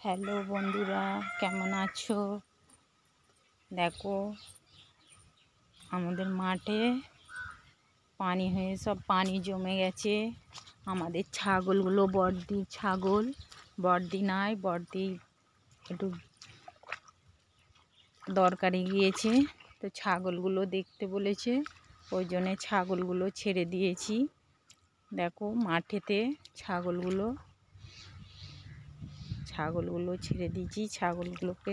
Hello বন্ধুরা, কেমন আছো? দেখো আমাদের মাঠে পানি হয়ে সব পানি জমে গেছে। আমাদের ছাগলগুলো, বড়দি নাই, বড়দি একটু দরকারে গিয়েছে, তো ছাগলগুলো দেখতে বলেছে, ওই জন্যে ছাগলগুলো ছেড়ে দিয়েছি। দেখো মাঠেতে ছাগলগুলো ছেড়ে দিয়েছি। ছাগলগুলোকে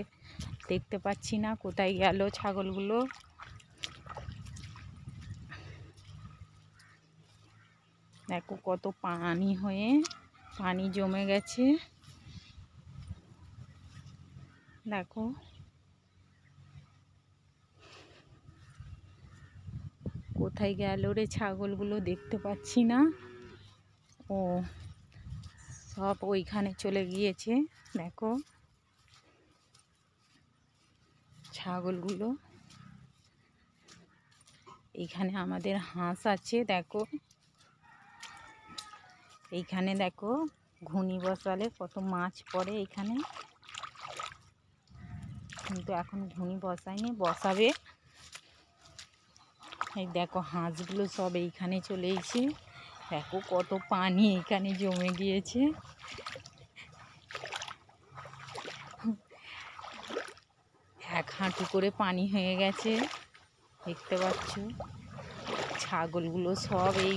দেখতে পাচ্ছি না, কোথায় গেল ছাগলগুলো। দেখো কত পানি জমে গেছে। দেখো কোথায় গেল রে ছাগলগুলো, দেখতে পাচ্ছি না। ও সব ওইখানে চলে গিয়েছে। দেখো ছাগলগুলো, এইখানে আমাদের হাঁস আছে। দেখো এইখানে দেখো ঘুনি বসালে কত মাছ পড়ে এইখানে, কিন্তু এখন ঘুনি বসায়নি, বসাবে। এই দেখো হাঁসগুলো সব এইখানে চলে এসেছে। দেখো কত পানি এইখানে জমে গিয়েছে। এক হাঁটু করে পানি হয়ে গেছে, দেখতে পাচ্ছ। ছাগলগুলো সব এই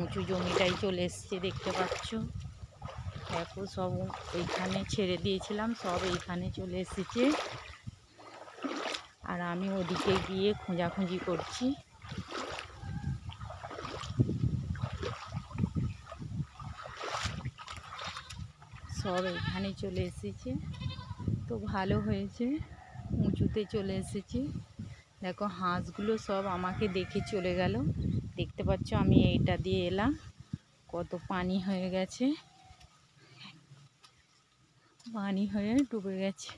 উঁচু জমিটাই চলে এসছে, দেখতে পাচ্ছ। দেখো সব এইখানে ছেড়ে দিয়েছিলাম, সব এইখানে চলে এসেছে। আর আমি ওদিকে গিয়ে খোঁজাখুঁজি করছি। সব এইখানে চলে এসেছে, তো ভালো হয়েছে, উঁচুতে চলে এসেছে। দেখো হাঁসগুলো সব আমাকে দেখে চলে গেল, দেখতে পাচ্ছ। আমি এইটা দিয়ে এলাম, কত পানি হয়ে গেছে, পানি হয়ে ডুবে গেছে।